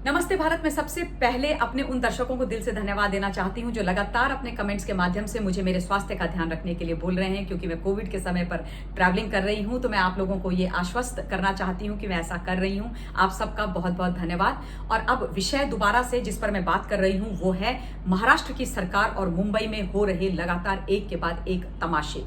नमस्ते भारत। मैं सबसे पहले अपने उन दर्शकों को दिल से धन्यवाद देना चाहती हूं जो लगातार अपने कमेंट्स के माध्यम से मुझे मेरे स्वास्थ्य का ध्यान रखने के लिए बोल रहे हैं, क्योंकि मैं कोविड के समय पर ट्रैवलिंग कर रही हूं। तो मैं आप लोगों को ये आश्वस्त करना चाहती हूं कि मैं ऐसा कर रही हूं। आप सबका बहुत बहुत धन्यवाद। और अब विषय दोबारा से जिस पर मैं बात कर रही हूं वो है महाराष्ट्र की सरकार और मुंबई में हो रहे लगातार एक के बाद एक तमाशे।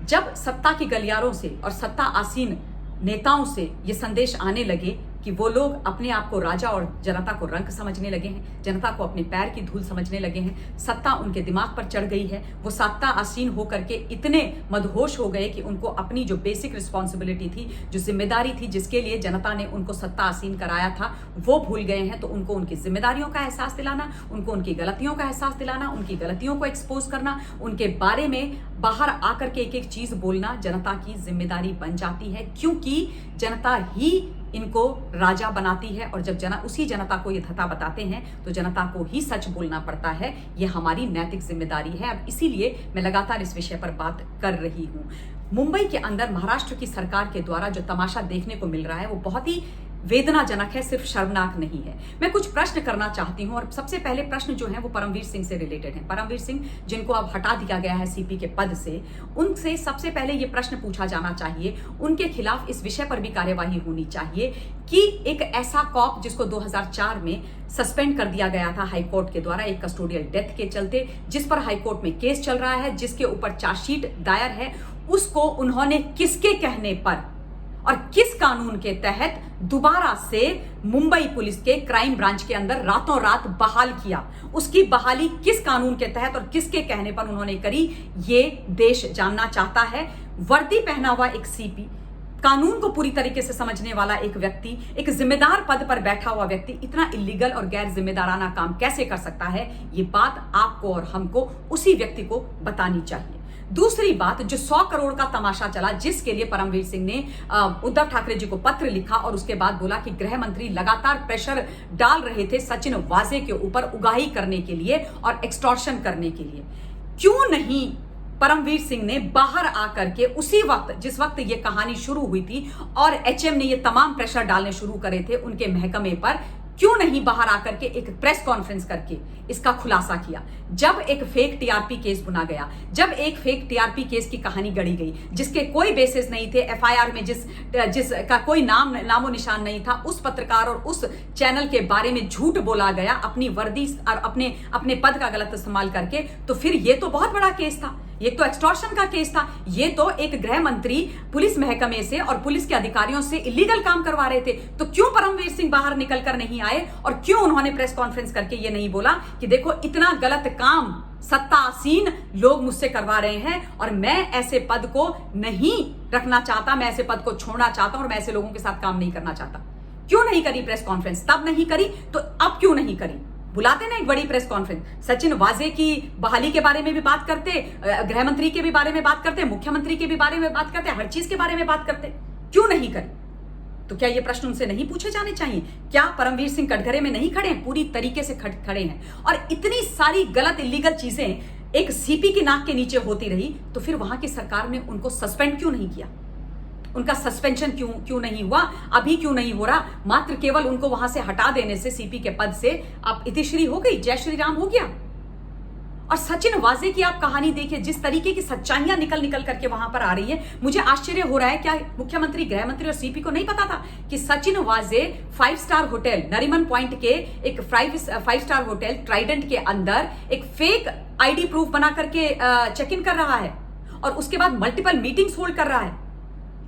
जब सत्ता की गलियारों से और सत्ता आसीन नेताओं से ये संदेश आने लगे कि वो लोग अपने आप को राजा और जनता को रंक समझने लगे हैं, जनता को अपने पैर की धूल समझने लगे हैं, सत्ता उनके दिमाग पर चढ़ गई है, वो सत्ता आसीन होकर के इतने मदहोश हो गए कि उनको अपनी जो बेसिक रिस्पॉन्सिबिलिटी थी, जो जिम्मेदारी थी, जिसके लिए जनता ने उनको सत्ता आसीन कराया था, वो भूल गए हैं। तो उनको उनकी जिम्मेदारियों का एहसास दिलाना, उनको उनकी गलतियों का एहसास दिलाना, उनकी गलतियों को एक्सपोज करना, उनके बारे में बाहर आकर के एक एक चीज बोलना जनता की जिम्मेदारी बन जाती है, क्योंकि जनता ही इनको राजा बनाती है। और जब उसी जनता को ये धता बताते हैं तो जनता को ही सच बोलना पड़ता है। ये हमारी नैतिक जिम्मेदारी है। अब इसीलिए मैं लगातार इस विषय पर बात कर रही हूं। मुंबई के अंदर महाराष्ट्र की सरकार के द्वारा जो तमाशा देखने को मिल रहा है वो बहुत ही वेदनाजनक है, सिर्फ शर्मनाक नहीं है। मैं कुछ प्रश्न करना चाहती हूं और सबसे पहले प्रश्न जो है वो परमवीर सिंह से रिलेटेड है। परमवीर सिंह जिनको अब हटा दिया गया है सीपी के पद से, उनसे सबसे पहले ये प्रश्न पूछा जाना चाहिए, उनके खिलाफ इस विषय पर भी कार्यवाही होनी चाहिए कि एक ऐसा कॉप जिसको 2004 में सस्पेंड कर दिया गया था हाईकोर्ट के द्वारा एक कस्टोडियल डेथ के चलते, जिस पर हाईकोर्ट में केस चल रहा है, जिसके ऊपर चार्जशीट दायर है, उसको उन्होंने किसके कहने पर और किस कानून के तहत दोबारा से मुंबई पुलिस के क्राइम ब्रांच के अंदर रातों रात बहाल किया, उसकी बहाली किस कानून के तहत और किसके कहने पर उन्होंने करी, ये देश जानना चाहता है। वर्दी पहना हुआ एक सीपी, कानून को पूरी तरीके से समझने वाला एक व्यक्ति, एक जिम्मेदार पद पर बैठा हुआ व्यक्ति इतना इलीगल और गैर जिम्मेदाराना काम कैसे कर सकता है, ये बात आपको और हमको उसी व्यक्ति को बतानी चाहिए। दूसरी बात, जो 100 करोड़ का तमाशा चला, जिसके लिए परमवीर सिंह ने उद्धव ठाकरे जी को पत्र लिखा और उसके बाद बोला कि गृह मंत्री लगातार प्रेशर डाल रहे थे सचिन वाजे के ऊपर उगाही करने के लिए और एक्सटॉर्शन करने के लिए। क्यों नहीं परमवीर सिंह ने बाहर आकर के उसी वक्त जिस वक्त ये कहानी शुरू हुई थी और एचएम ने ये तमाम प्रेशर डालने शुरू करे थे उनके महकमे पर, क्यों नहीं बाहर आकर के एक प्रेस कॉन्फ्रेंस करके इसका खुलासा किया? जब एक फेक टीआरपी केस बुना गया, जब एक फेक टीआरपी केस की कहानी गढ़ी गई जिसके कोई बेसिस नहीं थे, एफआईआर में जिसका कोई नामो निशान नहीं था, उस पत्रकार और उस चैनल के बारे में झूठ बोला गया अपनी वर्दी और अपने पद का गलत इस्तेमाल करके, तो फिर ये तो बहुत बड़ा केस था, ये तो एक्सटॉर्शन का केस था, ये तो एक गृह मंत्री पुलिस महकमे से और पुलिस के अधिकारियों से इलीगल काम करवा रहे थे। तो क्यों परमवीर सिंह बाहर निकल कर नहीं आए और क्यों उन्होंने प्रेस कॉन्फ्रेंस करके ये नहीं बोला कि देखो इतना गलत काम सत्तासीन लोग मुझसे करवा रहे हैं और मैं ऐसे पद को नहीं रखना चाहता, मैं ऐसे पद को छोड़ना चाहता हूं और मैं ऐसे लोगों के साथ काम नहीं करना चाहता। क्यों नहीं करी प्रेस कॉन्फ्रेंस? तब नहीं करी तो अब क्यों नहीं करी? बुलाते ना एक बड़ी प्रेस कॉन्फ्रेंस, सचिन वाजे की बहाली के बारे में भी बात करते, गृह मंत्री के भी बारे में बात करते, मुख्यमंत्री के भी बारे में बात करते, हर चीज के बारे में बात करते, क्यों नहीं करी? तो क्या ये प्रश्न उनसे नहीं पूछे जाने चाहिए? क्या परमवीर सिंह कटघरे में नहीं खड़े हैं? पूरी तरीके से खड़े हैं। और इतनी सारी गलत इलीगल चीजें एक सीपी की नाक के नीचे होती रही, तो फिर वहां की सरकार ने उनको सस्पेंड क्यों नहीं किया? उनका सस्पेंशन क्यों नहीं हुआ? अभी क्यों नहीं हो रहा? मात्र केवल उनको वहां से हटा देने से, सीपी के पद से, अब इतिश्री हो गई, जय श्री राम हो गया। और सचिन वाजे की आप कहानी देखिए, जिस तरीके की सच्चाइयां निकल करके वहां पर आ रही है, मुझे आश्चर्य हो रहा है। क्या मुख्यमंत्री, गृह मंत्री और सीपी को नहीं पता था कि सचिन वाजे 5 स्टार होटल नरीमन पॉइंट के एक 5 स्टार होटल ट्राइडेंट के अंदर एक फेक आईडी प्रूफ बना करके चेक इन कर रहा है और उसके बाद मल्टीपल मीटिंग्स होल्ड कर रहा है?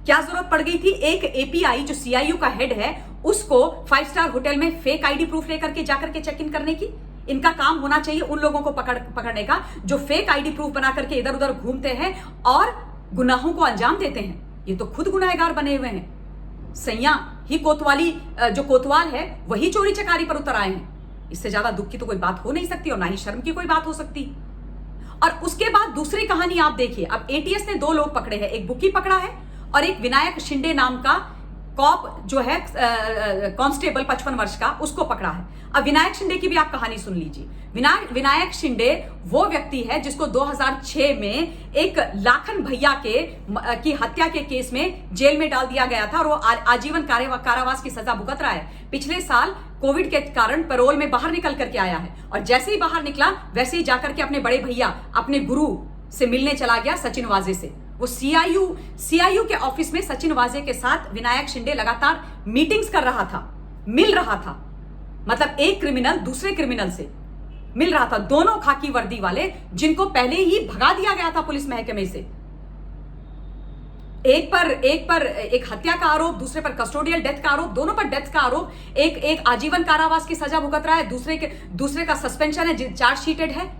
क्या जरूरत पड़ गई थी एक एपीआई जो सीआईयू का हेड है उसको 5 स्टार होटल में फेक आईडी प्रूफ लेकर के जाकर के चेक इन करने की? इनका काम होना चाहिए उन लोगों को पकड़ने का जो फेक आईडी प्रूफ बना करके इधर उधर घूमते हैं और गुनाहों को अंजाम देते हैं। ये तो खुद गुनाहगार बने हुए हैं। सैया ही कोतवाली, जो कोतवाल है वही चोरी चकारी पर उतर आए हैं। इससे ज्यादा दुख की तो कोई बात हो नहीं सकती और ना ही शर्म की कोई बात हो सकती। और उसके बाद दूसरी कहानी आप देखिए, अब एटीएस ने 2 लोग पकड़े हैं, एक बुकी पकड़ा है और एक विनायक शिंदे नाम का कॉप जो है कांस्टेबल 55 वर्ष का, उसको पकड़ा है। अब विनायक शिंदे की भी आप कहानी सुन लीजिए। विनायक शिंदे वो व्यक्ति है जिसको 2006 में एक लाखन भैया की हत्या के केस में जेल में डाल दिया गया था और वो आजीवन कारावास की सजा भुगत रहा है। पिछले साल कोविड के कारण पैरोल में बाहर निकल करके आया है, और जैसे ही बाहर निकला वैसे ही जाकर के अपने बड़े भैया, अपने गुरु से मिलने चला गया सचिन वाजे से। वो सीआईयू के ऑफिस में सचिन वाजे के साथ विनायक शिंदे लगातार मीटिंग्स कर रहा था, मिल रहा था। मतलब एक क्रिमिनल दूसरे क्रिमिनल से मिल रहा था, दोनों खाकी वर्दी वाले जिनको पहले ही भगा दिया गया था पुलिस महकमे से। एक पर एक हत्या का आरोप, दूसरे पर कस्टोडियल डेथ का आरोप, दोनों पर डेथ का आरोप। एक आजीवन कारावास की सजा भुगत रहा है, दूसरे का सस्पेंशन है, चार्जशीटेड है।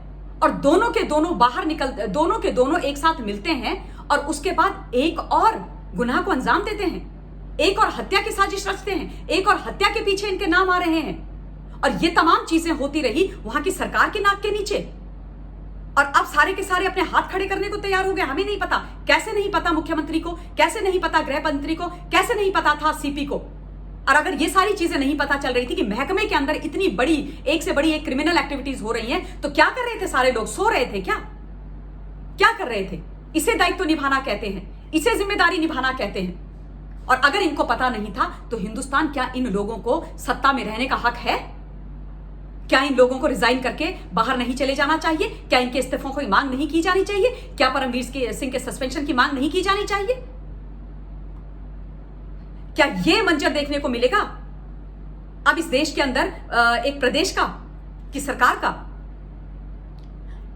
और दोनों के दोनों एक साथ मिलते हैं और उसके बाद एक और गुनाह को अंजाम देते हैं, एक और हत्या की साजिश रचते हैं, एक और हत्या के पीछे इनके नाम आ रहे हैं। और ये तमाम चीजें होती रही वहां की सरकार के नाक के नीचे, और अब सारे के सारे अपने हाथ खड़े करने को तैयार हो गए। हमें नहीं पता, कैसे नहीं पता मुख्यमंत्री को, कैसे नहीं पता गृह मंत्री को, कैसे नहीं पता था सीपी को। और अगर ये सारी चीजें नहीं पता चल रही थी कि महकमे के अंदर इतनी बड़ी, एक से बड़ी एक क्रिमिनल एक्टिविटीज हो रही हैं, तो क्या कर रहे थे सारे लोग? सो रहे थे क्या कर रहे थे? इसे दायित्व निभाना कहते हैं, इसे जिम्मेदारी निभाना कहते हैं। और अगर इनको पता नहीं था तो हिंदुस्तान, क्या इन लोगों को सत्ता में रहने का हक है? क्या इन लोगों को रिजाइन करके बाहर नहीं चले जाना चाहिए? क्या इनके इस्तीफों की मांग नहीं की जानी चाहिए? क्या परमवीर सिंह के सस्पेंशन की मांग नहीं की जानी चाहिए? क्या यह मंजर देखने को मिलेगा अब इस देश के अंदर, एक प्रदेश की सरकार का?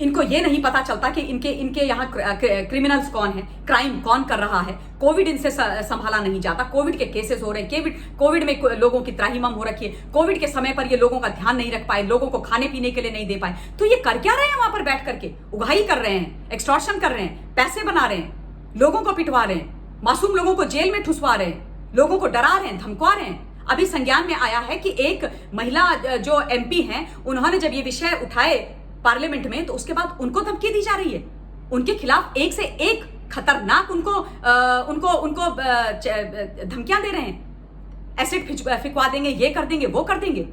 इनको यह नहीं पता चलता कि इनके यहां क्रिमिनल्स कौन है, क्राइम कौन कर रहा है। कोविड इनसे संभाला नहीं जाता, कोविड के केसेस हो रहे हैं, कोविड में लोगों की त्राहिमाम हो रखी है, कोविड के समय पर ये लोगों का ध्यान नहीं रख पाए, लोगों को खाने पीने के लिए नहीं दे पाए। तो ये कर क्या रहे हैं वहां पर बैठ करके? उगाही कर रहे हैं, एक्सटॉर्शन कर रहे हैं, पैसे बना रहे हैं, लोगों को पिटवा रहे हैं, मासूम लोगों को जेल में ठुसवा रहे हैं, लोगों को डरा रहे हैं, धमका रहे हैं। अभी संज्ञान में आया है कि एक महिला जो एमपी हैं, उन्होंने जब ये विषय उठाए पार्लियामेंट में, तो उसके बाद उनको धमकी दी जा रही है। उनके खिलाफ एक से एक खतरनाक उनको धमकियां दे रहे हैं, एसिड फिकवा देंगे, ये कर देंगे, वो कर देंगे।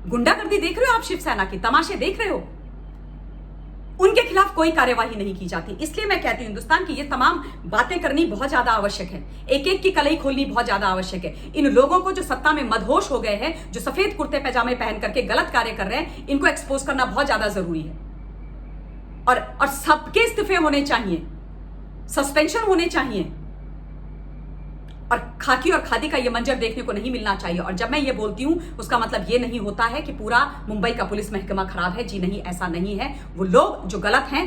गुंडागर्दी देख रहे हो आप, शिवसेना की तमाशे देख रहे हो। उनके खिलाफ कोई कार्यवाही नहीं की जाती। इसलिए मैं कहती हूं हिंदुस्तान की ये तमाम बातें करनी बहुत ज्यादा आवश्यक है, एक एक की कलई खोलनी बहुत ज्यादा आवश्यक है। इन लोगों को जो सत्ता में मदहोश हो गए हैं, जो सफेद कुर्ते पैजामे पहन करके गलत कार्य कर रहे हैं, इनको एक्सपोज करना बहुत ज्यादा जरूरी है। और सबके इस्तीफे होने चाहिए, सस्पेंशन होने चाहिए, और खाकी और खादी का ये मंजर देखने को नहीं मिलना चाहिए। और जब मैं ये बोलती हूं, उसका मतलब ये नहीं होता है कि पूरा मुंबई का पुलिस महकमा खराब है। जी नहीं, ऐसा नहीं है। वो लोग जो गलत हैं,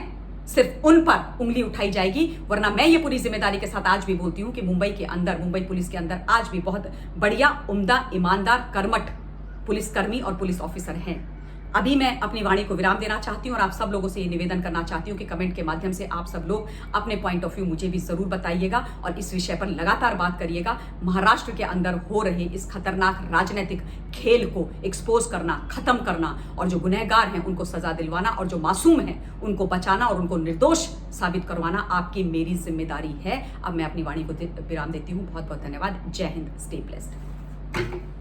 सिर्फ उन पर उंगली उठाई जाएगी। वरना मैं ये पूरी जिम्मेदारी के साथ आज भी बोलती हूं कि मुंबई पुलिस के अंदर आज भी बहुत बढ़िया, उम्दा, ईमानदार, कर्मठ पुलिसकर्मी और पुलिस ऑफिसर हैं। अभी मैं अपनी वाणी को विराम देना चाहती हूँ और आप सब लोगों से ये निवेदन करना चाहती हूँ कि कमेंट के माध्यम से आप सब लोग अपने पॉइंट ऑफ व्यू मुझे भी जरूर बताइएगा और इस विषय पर लगातार बात करिएगा। महाराष्ट्र के अंदर हो रहे इस खतरनाक राजनीतिक खेल को एक्सपोज करना, खत्म करना, और जो गुनहगार हैं उनको सजा दिलवाना, और जो मासूम हैं उनको बचाना और उनको निर्दोष साबित करवाना आपकी मेरी जिम्मेदारी है। अब मैं अपनी वाणी को विराम देती हूँ। बहुत बहुत धन्यवाद। जय हिंद। Stay blessed.